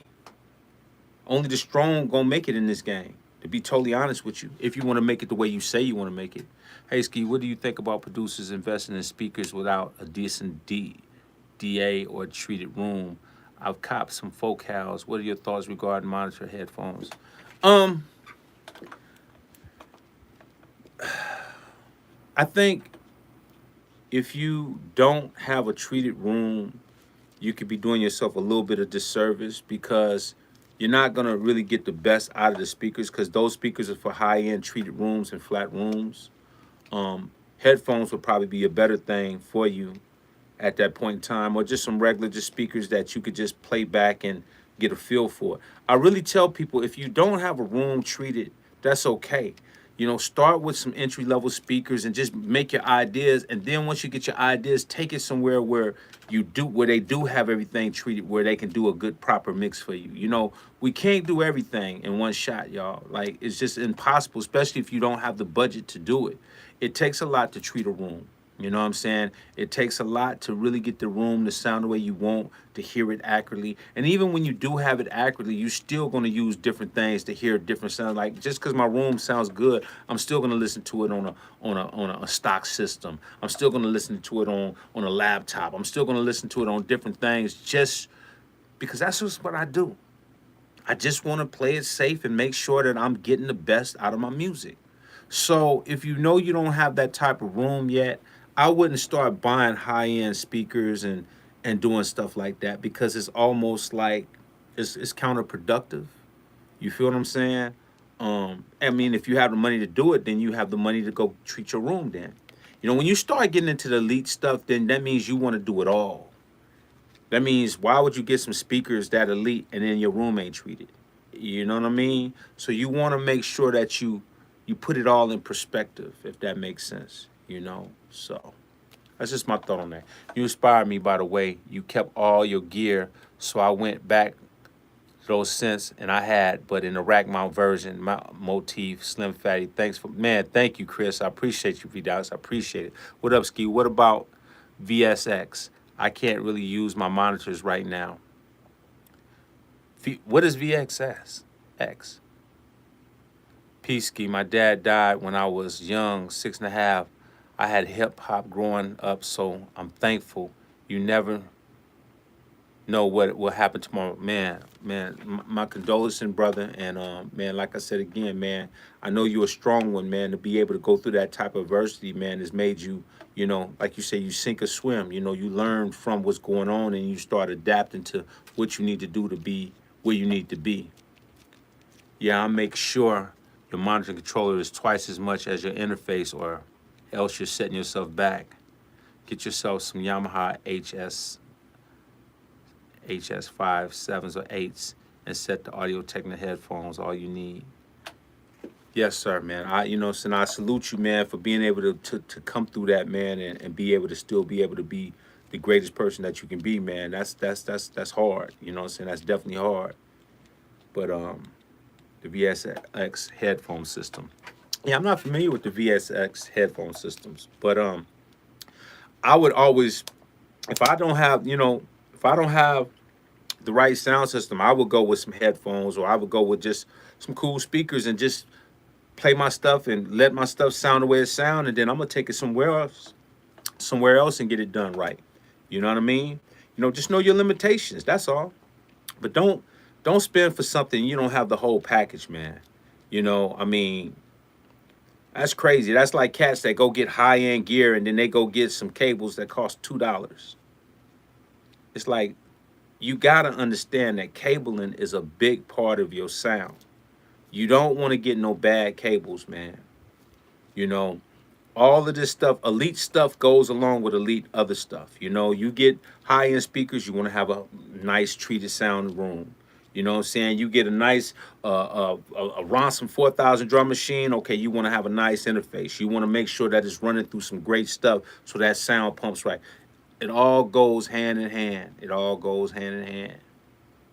Only the strong gonna make it in this game. To be totally honest with you, if you want to make it the way you say you want to make it. Hey, Ski, what do you think about producers investing in speakers without a decent DA or treated room? I've copped some Focals. What are your thoughts regarding monitor headphones? I think if you don't have a treated room, you could be doing yourself a little bit of disservice because you're not going to really get the best out of the speakers because those speakers are for high-end treated rooms and flat rooms. Headphones would probably be a better thing for you at that point in time, or just some regular just speakers that you could just play back and get a feel for. I really tell people, if you don't have a room treated, that's okay. You know, start with some entry level speakers and just make your ideas. And then once you get your ideas, take it somewhere where where they do have everything treated, where they can do a good proper mix for you. You know, we can't do everything in one shot, y'all. Like, it's just impossible, especially if you don't have the budget to do it. It takes a lot to treat a room. You know what I'm saying? It takes a lot to really get the room to sound the way you want, to hear it accurately. And even when you do have it accurately, you're still going to use different things to hear different sounds. Like, just because my room sounds good, I'm still going to listen to it on a stock system. I'm still going to listen to it on a laptop. I'm still going to listen to it on different things, just because that's just what I do. I just want to play it safe and make sure that I'm getting the best out of my music. So if you know you don't have that type of room yet, I wouldn't start buying high end speakers and doing stuff like that, because it's almost like it's counterproductive. You feel what I'm saying? I mean, if you have the money to do it, then you have the money to go treat your room. Then, you know, when you start getting into the elite stuff, then that means you want to do it all. That means, why would you get some speakers that elite and then your room ain't treated? You know what I mean? So you want to make sure that you put it all in perspective, if that makes sense. You know, so that's just my thought on that. You inspired me, by the way. You kept all your gear, so I went back those scents, and I had, but in the rack mount version, my motif, Slim Fatty. Thanks for, man. Thank you, Chris. I appreciate you, V-Dots. I appreciate it. What up, Ski? What about VSX? I can't really use my monitors right now. What is VXS? X. Peasky, my dad died when I was young, 6.5. I had hip hop growing up, so I'm thankful. You never know what will happen to my man. Man, my condolences, brother. And man, like I said again, man, I know you're a strong one, man. To be able to go through that type of adversity, man, has made you, you know, like you say, you sink or swim. You know, you learn from what's going on and you start adapting to what you need to do to be where you need to be. Yeah, I'll make sure your monitoring controller is twice as much as your interface, or else you're setting yourself back. Get yourself some Yamaha HS5 7s or 8s and set the Audio Technica headphones, all you need. Yes, sir, man. You know, and I salute you, man, for being able to come through that, man, and be able to still be able to be the greatest person that you can be, man. That's hard. You know what I'm saying? That's definitely hard. But the VSX headphone system. Yeah, I'm not familiar with the VSX headphone systems, but I would always, if I don't have, you know, if I don't have the right sound system, I would go with some headphones, or I would go with just some cool speakers and just play my stuff and let my stuff sound the way it sound, and then I'm gonna take it somewhere else and get it done right. You know what I mean? You know, just know your limitations. That's all. But don't spend for something you don't have the whole package, man. You know, I mean, that's crazy. That's like cats that go get high end gear and then they go get some cables that cost $2. It's like, you gotta understand that cabling is a big part of your sound. You don't want to get no bad cables, man. You know, all of this stuff, elite stuff, goes along with elite other stuff. You know, you get high end speakers, you want to have a nice treated sound room. You know what I'm saying? You get a nice a Ronson 4000 drum machine. Okay, you want to have a nice interface. You want to make sure that it's running through some great stuff so that sound pumps right. It all goes hand in hand. It all goes hand in hand.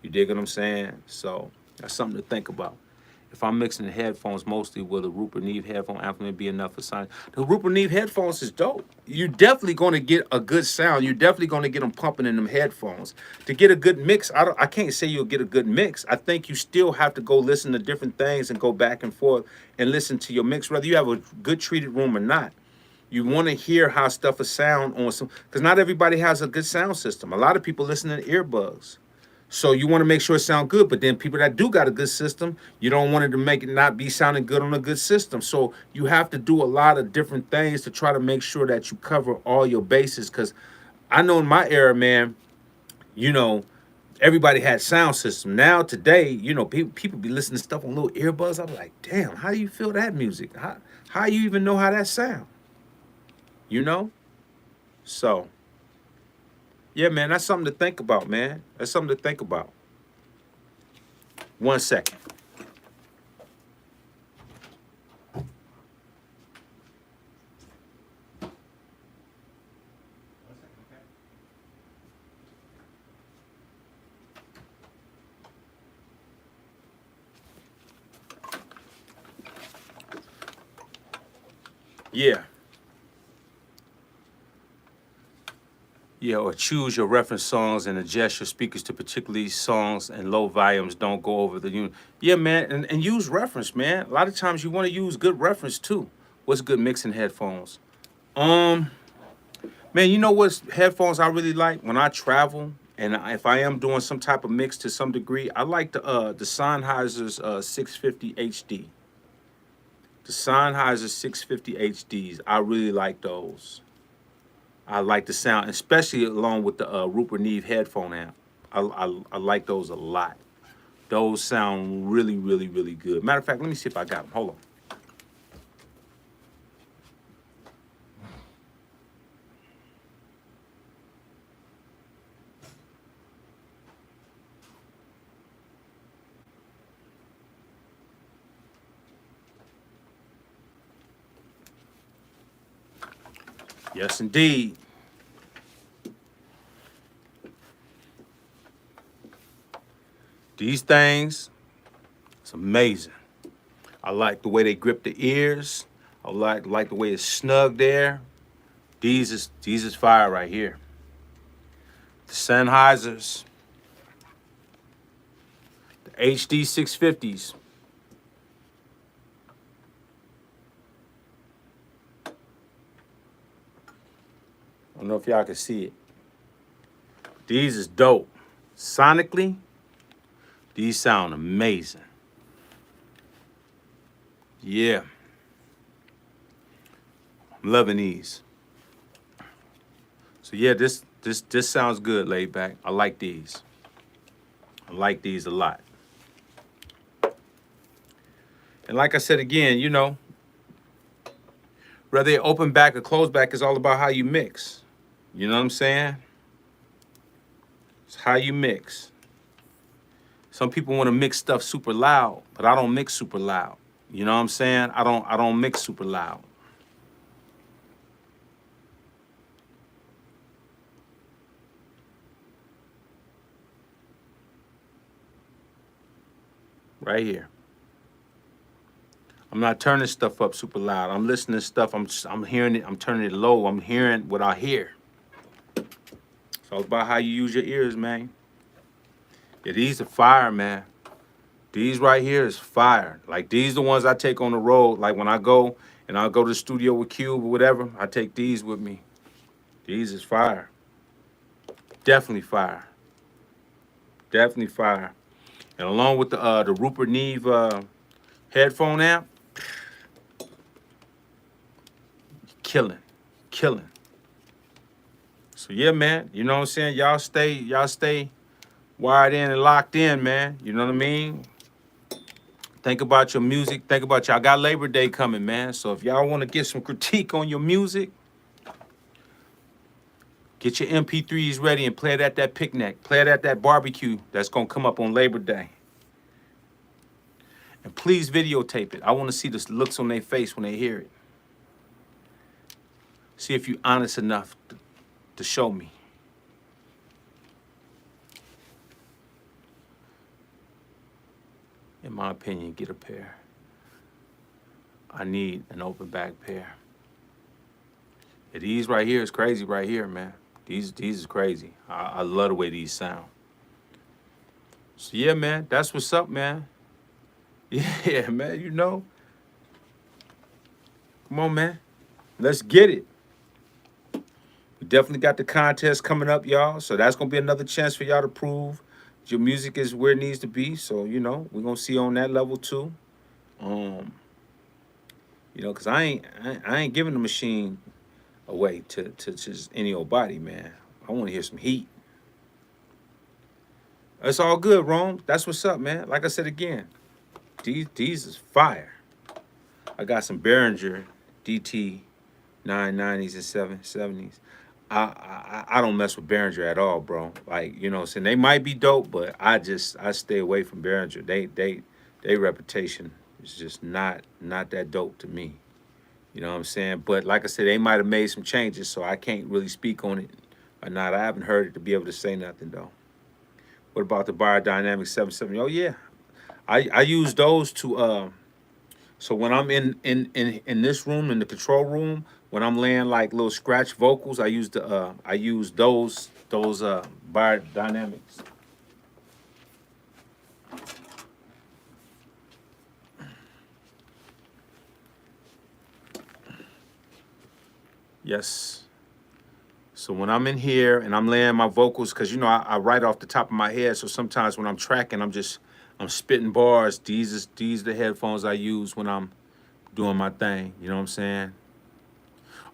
You dig what I'm saying? So that's something to think about. If I'm mixing the headphones mostly, will the Rupert Neve headphone amplifier be enough for sound? The Rupert Neve headphones is dope. You're definitely going to get a good sound. You're definitely going to get them pumping in them headphones. To get a good mix, I can't say you'll get a good mix. I think you still have to go listen to different things and go back and forth and listen to your mix, whether you have a good treated room or not. You want to hear how stuff is sound on some, because not everybody has a good sound system. A lot of people listen to earbuds. So you want to make sure it sounds good, but then people that do got a good system, you don't want it to make it not be sounding good on a good system. So you have to do a lot of different things to try to make sure that you cover all your bases. Because I know in my era, man, you know, everybody had sound system. Now today, you know, people be listening to stuff on little earbuds. I'm like, damn, how do you feel that music? How you even know how that sound? You know? So Yeah, man, that's something to think about, man. That's something to think about. 1 second. Yeah. Yeah, or choose your reference songs and adjust your speakers to particularly songs and low volumes. Don't go over the unit. Yeah, man, and use reference, man. A lot of times you want to use good reference too. What's good mixing headphones? Um, Man, you know what headphones I really like when I travel and if I am doing some type of mix to some degree, I like the Sennheiser's 650 HD. The Sennheiser 650 HDs, I really like those. I like the sound, especially along with the Rupert Neve headphone amp. I like those a lot. Those sound really, really, really good. Matter of fact, let me see if I got them. Hold on. Yes, indeed. These things, it's amazing. I like the way they grip the ears. I like the way it's snug there. These is fire right here. The Sennheisers, the HD 650s. I don't know if y'all can see it. These is dope. Sonically, these sound amazing. Yeah, I'm loving these. So yeah, this sounds good, laid back. I like these. I like these a lot. And like I said again, whether you open back or close back is all about how you mix. You know what I'm saying? It's how you mix. Some people want to mix stuff super loud, but I don't mix super loud. You know what I'm saying? I don't mix super loud. Right here. I'm not turning stuff up super loud. I'm listening to stuff. I'm hearing it. I'm turning it low. I'm hearing what I hear. It's all about how you use your ears, man. Yeah, these are fire, man. These right here is fire. Like these the ones I take on the road. Like when I go and I'll go to the studio with Cube or whatever, I take these with me. These is fire. Definitely fire. Definitely fire. And along with the Rupert Neve headphone amp, killing, killing. So yeah, man. You know what I'm saying? Y'all stay wired in and locked in, man. You know what I mean? Think about your music. Think about y'all got Labor Day coming, man. So if y'all want to get some critique on your music, get your MP3s ready and play it at that picnic. Play it at that barbecue that's gonna come up on Labor Day. And please videotape it. I want to see the looks on their face when they hear it. See if you're honest enough to show me. In my opinion, get a pair. I need an open back pair. Yeah, these right here is crazy right here, man. These is crazy. I love the way these sound. So yeah, man, that's what's up, man. Yeah, man, Come on, man. Let's get it. We definitely got the contest coming up, y'all. So that's gonna be another chance for y'all to prove your music is where it needs to be. So, we're gonna see on that level too. Um, cause I ain't giving the machine away to just any old body, man. I wanna hear some heat. It's all good, Rome. That's what's up, man. Like I said again, these is fire. I got some Behringer DT 990s and 770s. I don't mess with Behringer at all, bro. Like, you know what I'm saying? They might be dope, but I stay away from Behringer. They reputation is just not that dope to me. You know what I'm saying? But like I said, they might have made some changes, so I can't really speak on it or not. I haven't heard it to be able to say nothing though. What about the Biodynamic 770? Oh yeah. I use those to so when I'm in this room, in the control room, when I'm laying like little scratch vocals, I use those biodynamics. Yes. So when I'm in here and I'm laying my vocals, because you know I write off the top of my head, so sometimes when I'm tracking, I'm spitting bars. These are the headphones I use when I'm doing my thing. You know what I'm saying?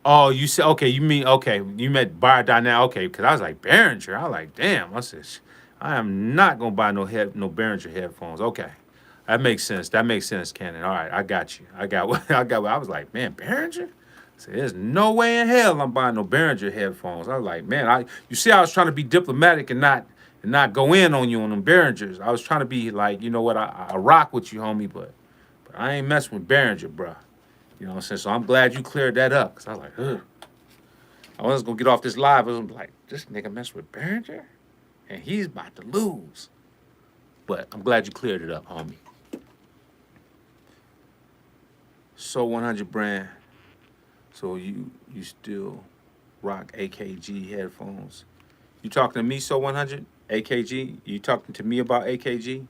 Oh, you said okay. You mean okay? You meant biodynamic? Okay, because I was like Behringer. I was like, damn. I said, I am not gonna buy no Behringer headphones. Okay, that makes sense. That makes sense, Cannon. All right, I got you. I got what I got. What I was like, man, Behringer. I said, there's no way in hell I'm buying no Behringer headphones. I was like, man, you see, I was trying to be diplomatic and not go in on you on them Behringers. I was trying to be like, you know what, I rock with you, homie, but I ain't messing with Behringer, bruh. You know what I'm saying? So I'm glad you cleared that up. Cause I was like, ugh. I was gonna get off this live. I was like, this nigga mess with Behringer? And he's about to lose. But I'm glad you cleared it up, homie. So 100 brand. So you still rock AKG headphones. You talking to me, So 100? AKG? You talking to me about AKG?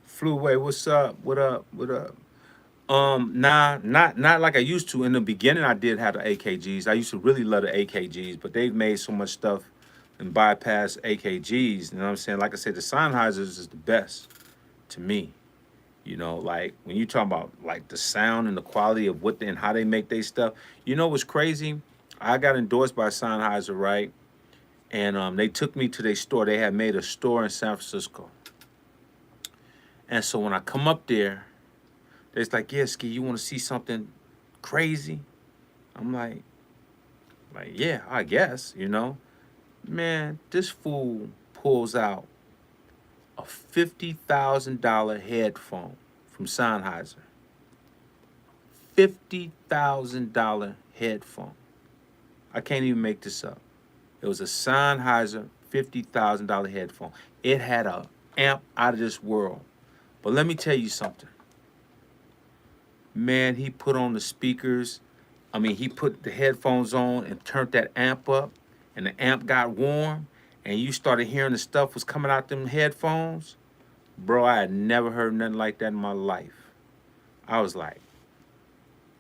Flew away. What's up? What up? What up? Nah, not like I used to. In the beginning, I did have the AKGs. I used to really love the AKGs, but they've made so much stuff and bypassed AKGs. You know what I'm saying? Like I said, the Sennheisers is the best to me. You know, like when you talk about like the sound and the quality of what and how they make their stuff. You know what's crazy? I got endorsed by Sennheiser, right? And they took me to their store. They had made a store in San Francisco. And so when I come up there, it's like, yeah, Ski, you want to see something crazy? I'm like, yeah, I guess, you know. Man, this fool pulls out a $50,000 headphone from Sennheiser. $50,000 headphone. I can't even make this up. It was a Sennheiser $50,000 headphone. It had a amp out of this world. But let me tell you something. Man, he put on the speakers. I mean, he put the headphones on and turned that amp up, and the amp got warm, and you started hearing the stuff was coming out them headphones. Bro, I had never heard nothing like that in my life. I was like,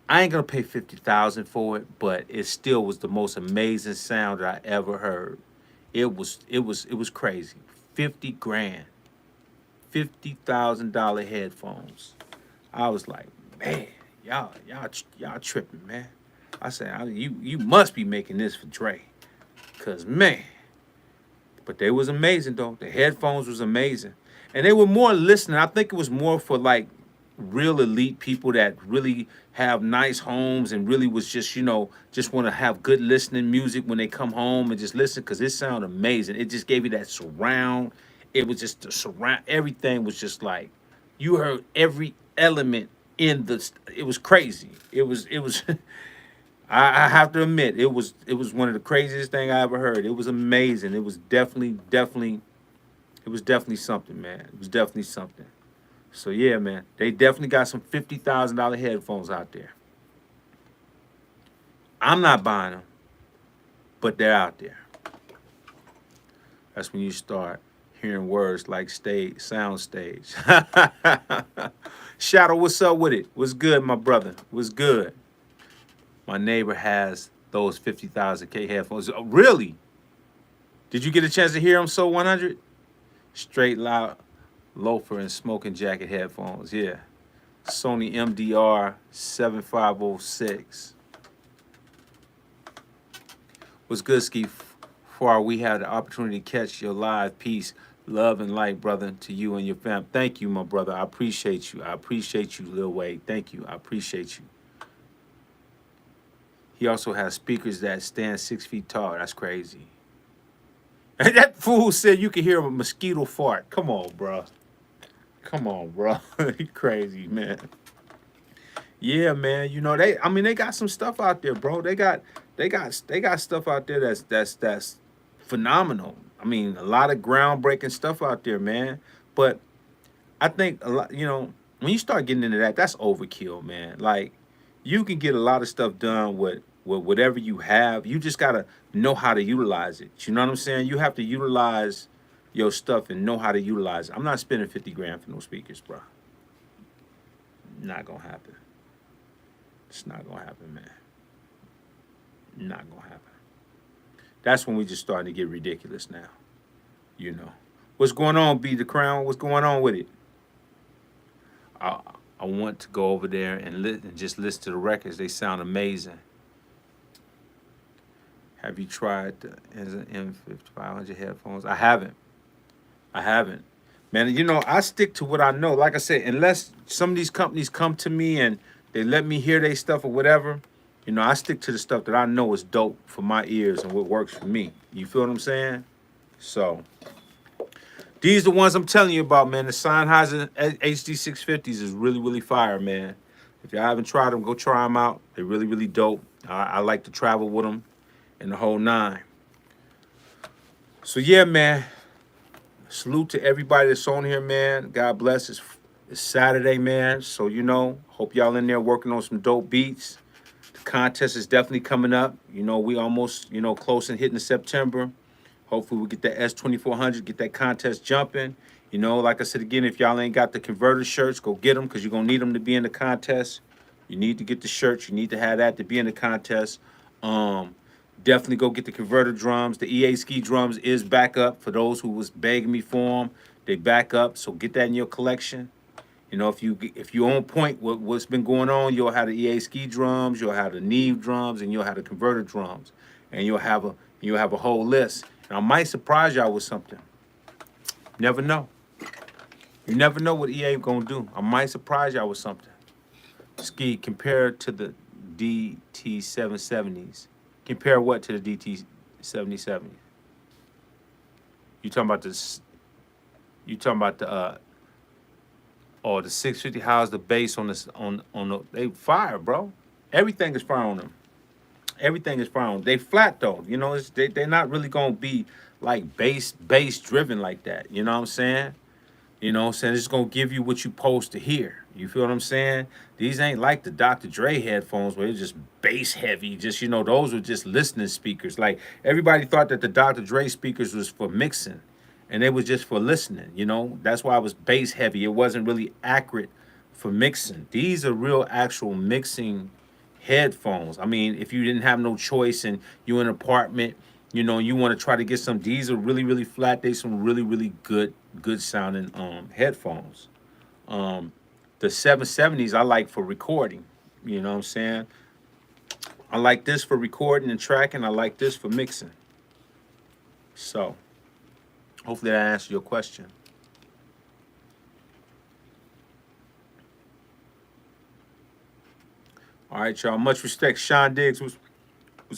I ain't gonna pay 50,000 for it, but it still was the most amazing sound that I ever heard. It was crazy. 50 grand, $50,000 headphones. I was like, man, y'all tripping, man. I said, you must be making this for Dre, cause man. But they was amazing though. The headphones was amazing, and they were more listening. I think it was more for like real elite people that really have nice homes and really was just just want to have good listening music when they come home and just listen because it sounded amazing. It just gave you that surround. It was just the surround. Everything was just like you heard every element in the. It was crazy. It was. I have to admit it was one of the craziest thing I ever heard. It was amazing. It was definitely something, man. It was definitely something. So yeah, man, they definitely got some $50,000 headphones out there. I'm not buying them, but they're out there. That's when you start hearing words like stage, sound stage. Shadow, what's up with it? What's good, my brother? What's good? My neighbor has those 50,000 K headphones. Oh, really? Did you get a chance to hear them? So 100? Straight loud loafer and smoking jacket headphones. Yeah. Sony MDR 7506. What's good, Ski? For we had the opportunity to catch your live piece Love and light, brother, to you and your fam. Thank you, my brother. I appreciate you. I appreciate you, Lil Wade. Thank you. I appreciate you. He also has speakers that stand 6 feet tall. That's crazy. And that fool said you could hear a mosquito fart. Come on, bro. Come on, bro. You crazy, man. Yeah, man. You know they. I mean, they got some stuff out there, bro. They got stuff out there that's phenomenal. I mean, a lot of groundbreaking stuff out there, man. But I think a lot. When you start getting into that, that's overkill, man. Like, you can get a lot of stuff done with whatever you have. You just gotta know how to utilize it. You know what I'm saying? You have to utilize your stuff and know how to utilize it. I'm not spending 50 grand for no speakers, bro. Not gonna happen. It's not gonna happen, man. Not gonna happen. That's when we just starting to get ridiculous now. You know. What's going on, Be the Crown? What's going on with it? I I want to go over there and just listen to the records. They sound amazing. Have you tried the M5500 headphones? I haven't. I haven't. Man, I stick to what I know. Like I said, unless some of these companies come to me and they let me hear their stuff or whatever, I stick to the stuff that I know is dope for my ears and what works for me. You feel what I'm saying? So, these are the ones I'm telling you about, man. The Sennheiser HD650s is really, really fire, man. If y'all haven't tried them, go try them out. They're really, really dope. I like to travel with them and the whole nine. So, yeah, man. Salute to everybody that's on here, man. God bless. It's Saturday, man. So, hope y'all in there working on some dope beats. The contest is definitely coming up. We almost, close and hitting September. Hopefully we get that S2400, get that contest jumping. Like I said again, if y'all ain't got the converter shirts, go get them because you're going to need them to be in the contest. You need to get the shirts. You need to have that to be in the contest. Definitely go get the converter drums. The EA Ski drums is back up for those who was begging me for them. They back up, so get that in your collection. If you on point with what's been going on, you'll have the EA Ski drums, you'll have the Neve drums, and you'll have the converter drums, and you'll have a whole list. And I might surprise y'all with something. Never know. You never know what EA gonna do. I might surprise y'all with something. Ski, compared to the DT770s. Compare what to the DT7070? You talking about this? You talking about the 650? How's the bass on this on the? They fire, bro. Everything is fire on them. Everything is fire on them. They flat though. They're not really gonna be like bass driven like that. You know what I'm saying? It's gonna give you what you' supposed to hear. You feel what I'm saying? These ain't like the Dr. Dre headphones where it's just bass heavy. Just those were just listening speakers. Like, everybody thought that the Dr. Dre speakers was for mixing, and they was just for listening. That's why it was bass heavy. It wasn't really accurate for mixing. These are real actual mixing headphones. I mean, if you didn't have no choice and you in an apartment, you want to try to get some. These are really, really flat. They some really, really good sounding headphones. The 770s I like for recording. You know what I'm saying? I like this for recording and tracking. I like this for mixing. So, hopefully that answers your question. All right, y'all. Much respect. Sean Diggs was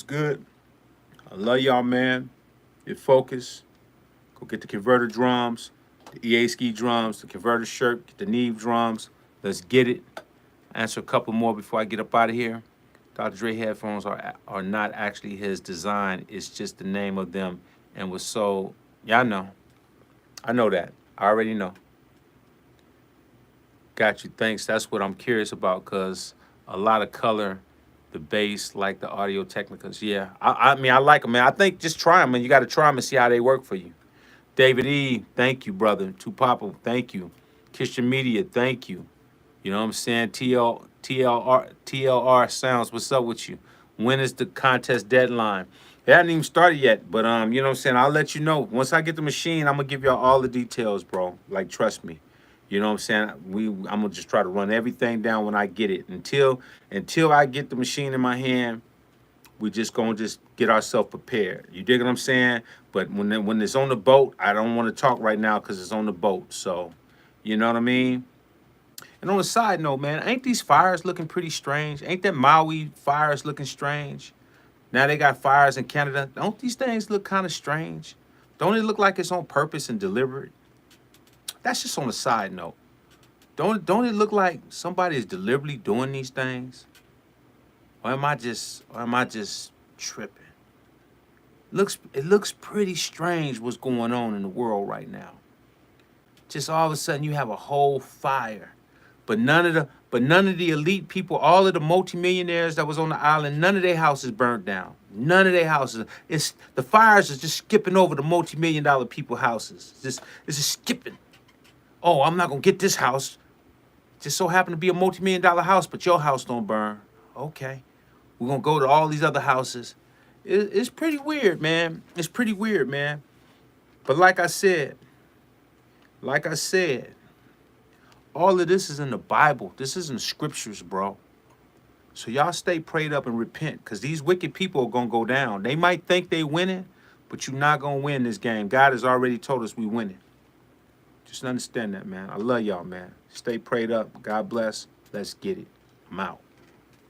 good. I love y'all, man. Get focused. Go get the converter drums, the EA Ski drums, the converter shirt, get the Neve drums. Let's get it. Answer a couple more before I get up out of here. Dr. Dre headphones are not actually his design. It's just the name of them and was sold. Yeah, I know. I know that. I already know. Got you. Thanks. That's what I'm curious about, because a lot of color, the bass, like the Audio Technicas. Yeah, I mean, I like them, man. I think just try them, and you got to try them and see how they work for you. David E., thank you, brother. Tupapa, thank you. Christian Media, thank you. You know what I'm saying? TLR Sounds, what's up with you? When is the contest deadline? It hasn't even started yet, but you know what I'm saying? I'll let you know. Once I get the machine, I'm gonna give y'all all the details, bro. Like, trust me. You know what I'm saying? I'm gonna just try to run everything down when I get it. Until I get the machine in my hand, We just gonna just get ourselves prepared. You dig what I'm saying? But when it's on the boat, I don't want to talk right now because it's on the boat. So, you know what I mean? And on a side note, man, ain't these fires looking pretty strange? Ain't that Maui fires looking strange? Now they got fires in Canada. Don't these things look kind of strange? Don't it look like it's on purpose and deliberate? That's just on a side note. Don't it look like somebody is deliberately doing these things? Or am I just tripping? It looks pretty strange what's going on in the world right now. Just all of a sudden you have a whole fire. But none of the elite people, all of the multimillionaires that was on the island, none of their houses burnt down. None of their houses. It's the fires are just skipping over the multi-million-dollar people houses. It's just skipping. Oh, I'm not gonna get this house. Just so happen to be a multi-million-dollar house, but your house don't burn. Okay. We're gonna go to all these other houses. It's pretty weird, man. It's pretty weird, man. But like I said, all of this is in the Bible. This is in the scriptures, bro. So y'all stay prayed up and repent, because these wicked people are going to go down. They might think they winning, but you're not going to win this game. God has already told us we winning. Just understand that, man. I love y'all, man. Stay prayed up. God bless. Let's get it. I'm out.